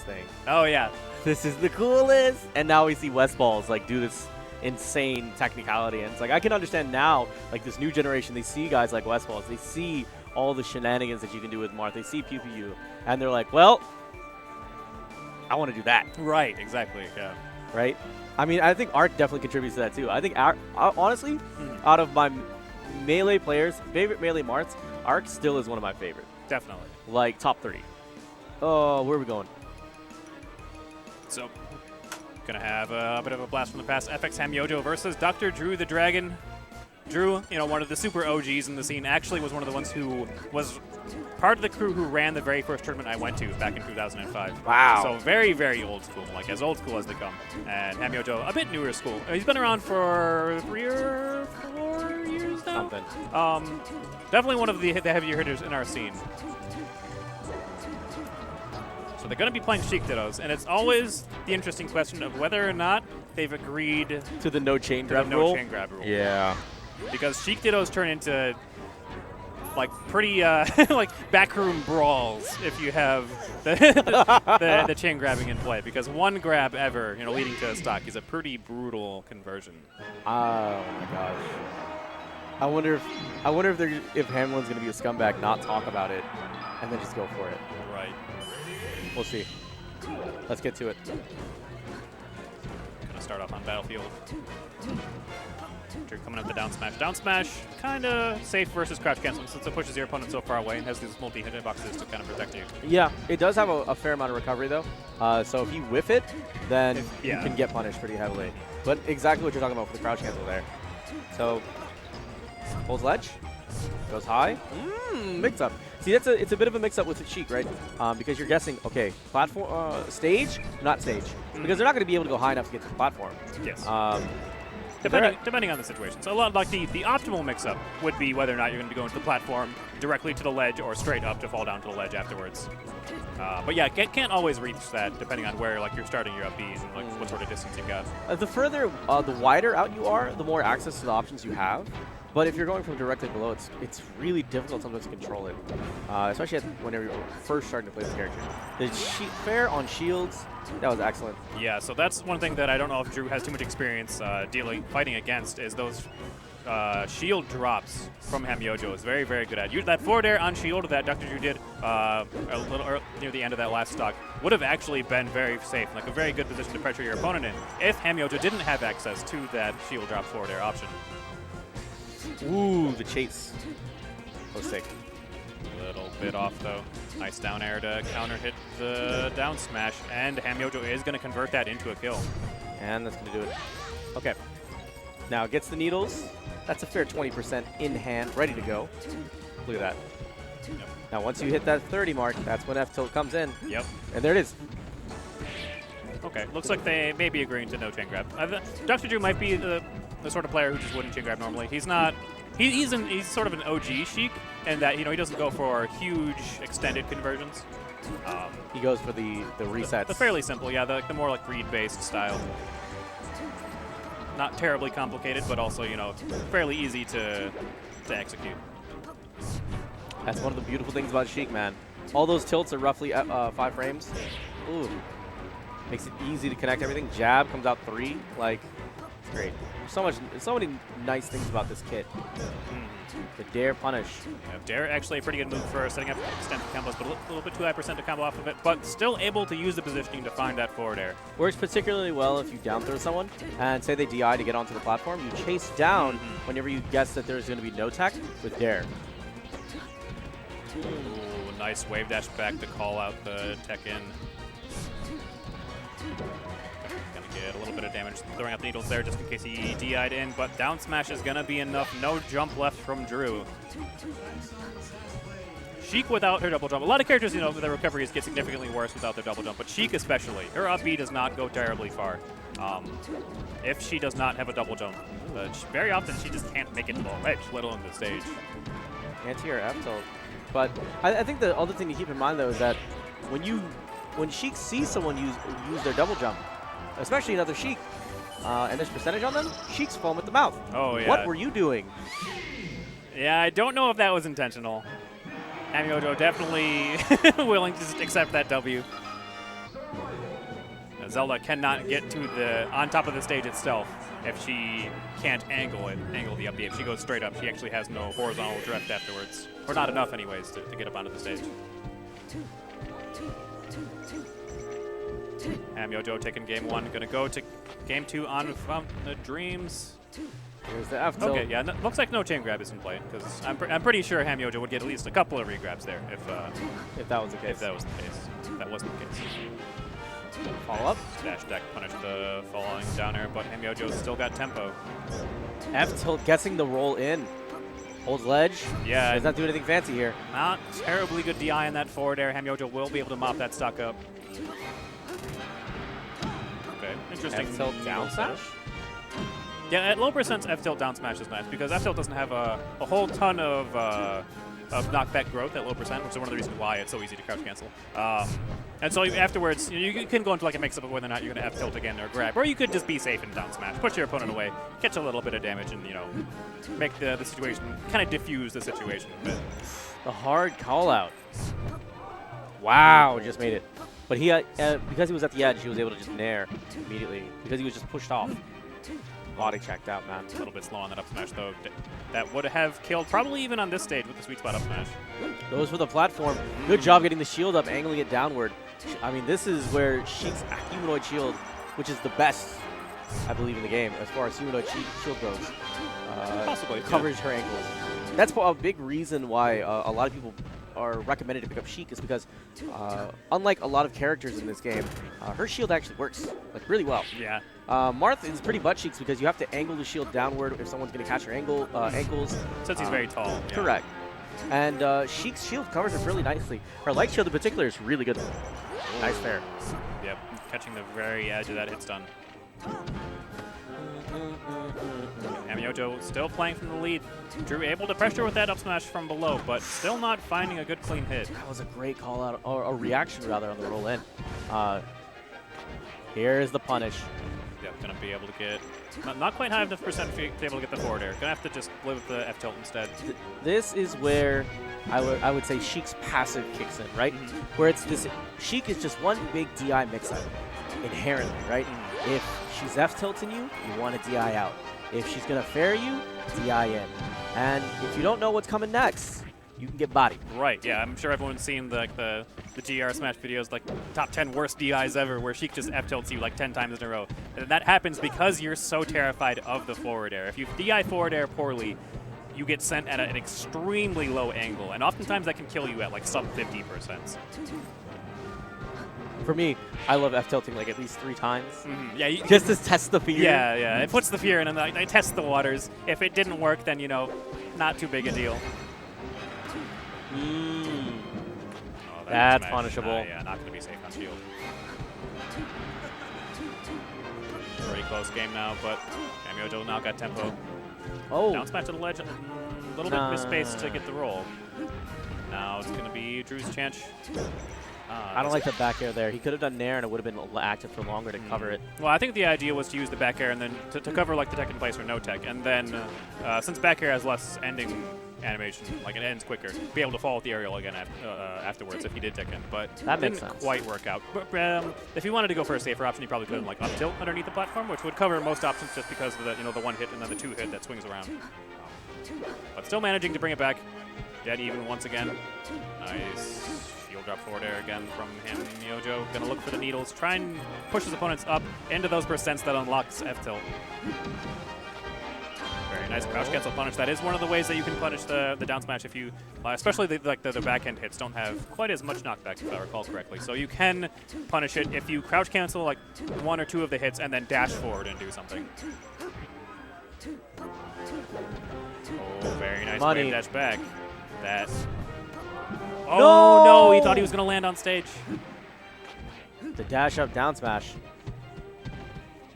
thing. Oh, yeah. This is the coolest. And now we see West Balls like do this insane technicality. And it's like, I can understand now, like this new generation, they see guys like West Balls. They see all the shenanigans that you can do with Marth. They see Pew Pew Pew. And they're like, well, I want to do that. Right, exactly, yeah. Right? I mean, I think Arc definitely contributes to that too. I think, honestly, out of my Melee players, favorite Melee Marths, Arc still is one of my favorite. Definitely. Like, top 3. Oh, where are we going? So, gonna have a bit of a blast from the past. FX Hamyojo versus Dr. Drew the Dragon. Drew, you know, one of the super OGs in the scene, actually was one of the ones who was part of the crew who ran the very first tournament I went to back in 2005. Wow. So very, very old school, like as old school as they come. And Hamyojo, a bit newer school. He's been around for 3 or 4 years now. Something. Definitely one of the heavier hitters in our scene. So they're going to be playing Sheik Dittos, and it's always the interesting question of whether or not they've agreed to the no chain grab rule. Yeah. Because Sheik Dittos turn into like pretty like backroom brawls if you have the chain grabbing in play. Because one grab ever, you know, leading to a stock is a pretty brutal conversion. Oh my gosh. I wonder if Hamlin's gonna be a scumbag, not talk about it, and then just go for it. Right. We'll see. Let's get to it. Gonna start off on battlefield. Drew coming up the down smash. Down smash, kind of safe versus crouch cancel since it pushes your opponent so far away and has these multi-hit boxes to kind of protect you. Yeah, it does have a fair amount of recovery though. So if you whiff it, then you can get punished pretty heavily. But exactly what you're talking about with the crouch cancel there. So pulls ledge, goes high, mix up. See, it's a bit of a mix up with the Sheik, right? Because you're guessing, okay, platform, stage, not stage, because they're not going to be able to go high enough to get to the platform. Yes. Depending on the situation. So a lot like the optimal mix-up would be whether or not you're going to go into the platform directly to the ledge or straight up to fall down to the ledge afterwards. But yeah, can't always reach that depending on where like you're starting your up B and like what sort of distance you've got. The wider out you are, the more access to the options you have. But if you're going from directly below, it's really difficult sometimes to control it, especially whenever you're first starting to play this character. The fair on shields, that was excellent. Yeah, so that's one thing that I don't know if Drew has too much experience fighting against is those shield drops from Hamyojo is very, very good at. That forward air on shield that Dr. Drew did a little near the end of that last stock would have actually been very safe, like a very good position to pressure your opponent in if Hamyojo didn't have access to that shield drop forward air option. Ooh, the chase. Was sick. Little bit off, though. Nice down air to counter hit the down smash, and Hamyojo is going to convert that into a kill. And that's going to do it. Okay. Now it gets the needles. That's a fair 20% in hand, ready to go. Look at that. Yep. Now once you hit that 30 mark, that's when F-tilt comes in. Yep. And there it is. Okay, looks like they may be agreeing to no chain grab. Dr. Drew might be the sort of player who just wouldn't chain grab normally. He's not. He's sort of an OG Sheik, and that he doesn't go for huge extended conversions. He goes for the resets. The fairly simple, yeah. The more like read-based style. Not terribly complicated, but also fairly easy to execute. That's one of the beautiful things about Sheik, man. All those tilts are roughly 5 frames. Ooh. Makes it easy to connect everything. Jab comes out 3. Like, it's great. So many nice things about this kit. The dare punish. Yeah, dare actually a pretty good move for setting up extended combos, but a little bit too high percent to combo off of it, but still able to use the positioning to find that forward air. Works particularly well if you down throw someone and say they DI to get onto the platform. You chase down whenever you guess that there's going to be no tech with dare. Ooh, nice wave dash back to call out the tech in. Gonna get a little bit of damage throwing out the needles there just in case he DI'd in, but down smash is gonna be enough. No jump left from Drew. Sheik without her double jump. A lot of characters, their recoveries get significantly worse without their double jump, but Sheik especially. Her up B does not go terribly far. If she does not have a double jump. Very often she just can't make it to the ledge, let alone the stage. Anti-air F-tilt. But I think the other thing to keep in mind though is that when Sheik sees someone use their double jump, especially another Sheik, and there's percentage on them, Sheik's foam at the mouth. Oh, yeah. What were you doing? Yeah, I don't know if that was intentional. Hamyojo definitely willing to just accept that W. Zelda cannot get to the on top of the stage itself if she can't angle the up B. If she goes straight up, she actually has no horizontal drift afterwards, or not enough anyways to get up onto the stage. Hamyojo taking game 1, gonna go to game 2 on from the Dreams. Here's the F tilt. Okay, yeah, looks like no chain grab is in play, because I'm pretty sure Hamyojo would get at least a couple of regrabs there if that was the case. If that was the case. That wasn't the case. Follow up. Dash deck punish the falling down air, but Hamyojo's still got tempo. F tilt guessing the roll in. Holds ledge. Yeah. Does not do anything fancy here. Not terribly good DI in that forward air. Hamyojo will be able to mop that stock up. Okay, interesting. F tilt down smash? Yeah, at low percents, F tilt down smash is nice because F tilt doesn't have a whole ton of knockback growth at low percent, which is one of the reasons why it's so easy to crouch cancel. And so afterwards, you can go into like a mix-up of whether or not you're going to F tilt again or grab, or you could just be safe and down smash, put your opponent away, catch a little bit of damage, and make the situation kind of diffuse the situation a bit. The hard call out. Wow, just made it. But he because he was at the edge, he was able to just nair immediately because he was just pushed off. Body checked out, man. A little bit slow on that up smash, though. That would have killed probably even on this stage with the sweet spot up smash. Goes for the platform. Good job getting the shield up, angling it downward. I mean, this is where Sheik's humanoid shield, which is the best, I believe, in the game as far as humanoid shield goes, possibly covers her ankles. That's a big reason why a lot of people are recommended to pick up Sheik is because unlike a lot of characters in this game, her shield actually works like really well. Yeah. Marth is pretty butt cheeks because you have to angle the shield downward if someone's going to catch her ankles. Since he's very tall. Yeah. Correct. And Sheik's shield covers her really nicely. Her light shield in particular is really good. Nice fair. Yep, catching the very edge of that hit stun. Hamyojo still playing from the lead. Drew able to pressure with that up smash from below, but still not finding a good clean hit. That was a great call out, or a reaction rather, on the roll in. Here's the punish. Yep, gonna be able to get not quite high enough percent to be able to get the forward air. Gonna have to just live with the F tilt instead. This is where I would say Sheik's passive kicks in, right? Where it's this, Sheik is just one big DI mix-up inherently, right? If she's F tilting you, you want to DI out. If she's gonna fair you, DI in. And if you don't know what's coming next, you can get bodied. Right, yeah, I'm sure everyone's seen the GR Smash videos, like top 10 worst DIs ever, where Sheik just F tilts you like 10 times in a row. And that happens because you're so terrified of the forward air. If you DI forward air poorly, you get sent at an extremely low angle, and oftentimes that can kill you at like sub 50%. For me, I love F tilting like at least 3 times. Yeah, just to test the fear. Yeah, yeah, it puts the fear in, and I test the waters. If it didn't work, then not too big a deal. Oh, that's punishable. Yeah, not going to be safe on shield. Pretty close game now, but Hamyojo now got tempo. Oh. Down smash to the ledge. A little bit misspaced to get the roll. Now it's going to be Drew's chance. I don't like the back air there. He could have done nair and it would have been active for longer to cover it. Well, I think the idea was to use the back air and then to cover like the tech in place or no tech. And then since back air has less ending animation, like it ends quicker, be able to fall with the aerial again afterwards if he did tech in. But that didn't quite work out. But if you wanted to go for a safer option, you probably could have like up tilt underneath the platform, which would cover most options just because of the the 1 hit and then the 2 hit that swings around. But still managing to bring it back. Dead even once again. Nice. Shield drop forward air again from Hamyojo. Gonna look for the needles. Try and push his opponents up into those percents that unlocks F tilt. Very nice crouch cancel punish. That is one of the ways that you can punish the down smash if you, especially the backhand hits don't have quite as much knockback if I recall correctly. So you can punish it if you crouch cancel like 1 or 2 of the hits and then dash forward and do something. Oh, very nice wave dash back. That. Oh no! He thought he was going to land on stage. The dash up down smash.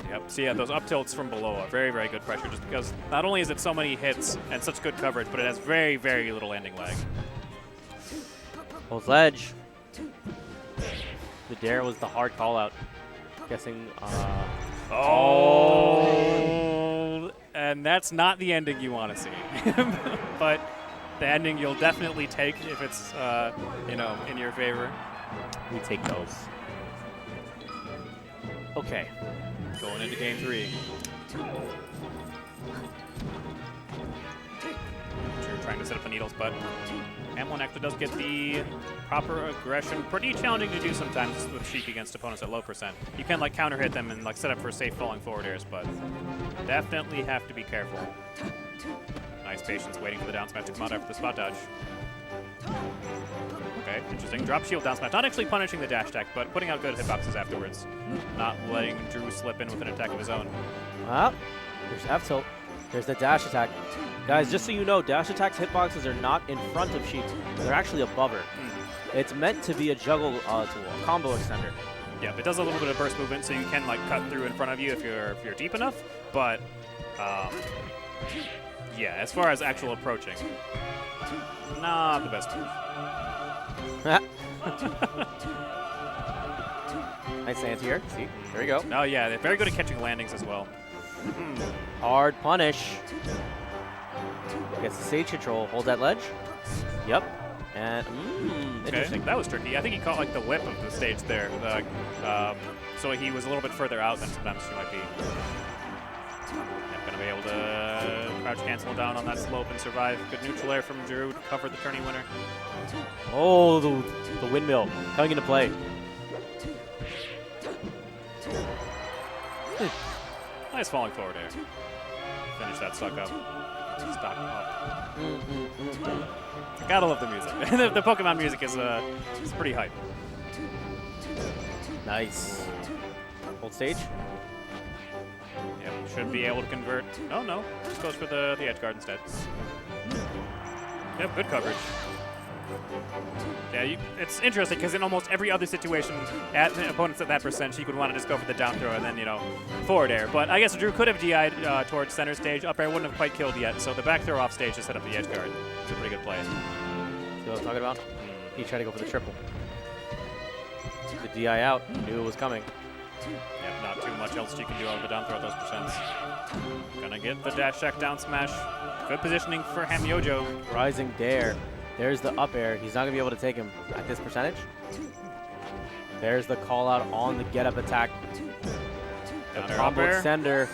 Yep. So yeah, those up tilts from below are very, very good pressure just because not only is it so many hits and such good coverage, but it has very, very little landing lag. Holds ledge. The dare was the hard call out. Guessing. Oh! And that's not the ending you want to see. But the ending you'll definitely take if it's, in your favor. We take those. Okay. Going into game 3. Drew trying to set up the needles, but Hamlin actually does get the proper aggression. Pretty challenging to do sometimes with Sheik against opponents at low percent. You can like counter hit them and like set up for safe falling forward airs, but definitely have to be careful. Nice patience waiting for the down smash to come out after the spot dodge. Okay, interesting. Drop shield down smash. Not actually punishing the dash attack, but putting out good hitboxes afterwards. Not letting Drew slip in with an attack of his own. Well, there's F tilt. There's the dash attack. Guys, just so you know, dash attack's hitboxes are not in front of Sheik. They're actually above her. It's meant to be a juggle tool, a combo extender. Yeah, it does a little bit of burst movement, so you can like cut through in front of you if you're deep enough. But yeah, as far as actual approaching, not the best move. Nice anti-air. See, there we go. Oh yeah, they're very good at catching landings as well. Hard punish. Gets the stage control. Hold that ledge. Yep. And interesting. Okay, that was tricky. I think he caught like the lip of the stage there, so he was a little bit further out than sometimes he might be. Not gonna be able to crouch cancel down on that slope and survive. Good neutral air from Drew to cover the tourney winner. Oh, the windmill coming into play. Nice falling forward air. Finish that stock up. Stock up. Gotta love the music. The Pokemon music is pretty hype. Nice. Hold stage. Yep, should be able to convert. Oh no, just goes for the edge guard instead. Yep, good coverage. Yeah, it's interesting because in almost every other situation, at opponents at that percent, she would want to just go for the down throw and then, you know, forward air. But I guess Drew could have DI'd towards center stage. Up air wouldn't have quite killed yet, so the back throw off stage to set up the edge guard. It's a pretty good play. See what I'm talking about? He tried to go for the triple. The DI out, knew it was coming. Yep, not too much else she can do out of the down throw at those percents. Gonna get the dash check down smash. Good positioning for hamyojo. Rising dare. There's the up air. He's not going to be able to take him at this percentage. There's the call out on the get up attack. The combo extender.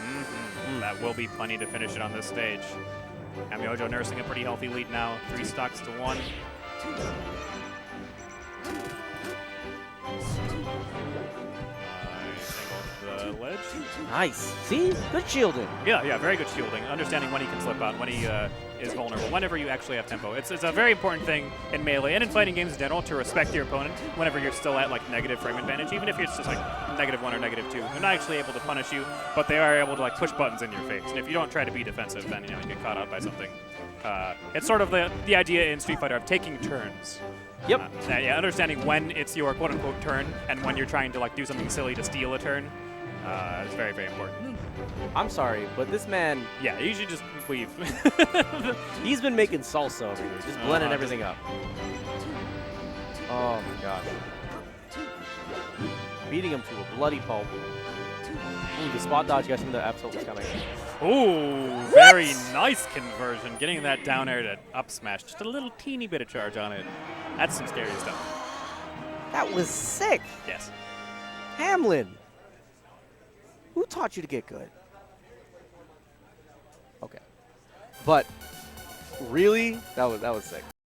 That will be plenty to finish it on this stage. Hamyojo nursing a pretty healthy lead now. 3 stocks to 1. The ledge. Nice. See? Good shielding. Yeah, very good shielding. Understanding when he can slip out, when he is vulnerable, whenever you actually have tempo. It's a very important thing in Melee and in fighting games in general to respect your opponent whenever you're still at like negative frame advantage, even if it's just like -1 or -2. They're not actually able to punish you, but they are able to like push buttons in your face. And if you don't try to be defensive, then you know you get caught out by something. It's sort of the idea in Street Fighter of taking turns. Yep. Yeah, understanding when it's your quote-unquote turn and when you're trying to like do something silly to steal a turn. It's very, very important. I'm sorry, but this man... Yeah, you should just leave. He's been making salsa over here, just blending everything up. Oh my gosh. Beating him to a bloody pulp. Ooh, the spot dodge, guessing the F tilt was coming. Ooh, very nice conversion. Getting that down air to up smash. Just a little teeny bit of charge on it. That's some scary stuff. That was sick. Yes. Hamlin. Who taught you to get good? Okay. But really, that was sick.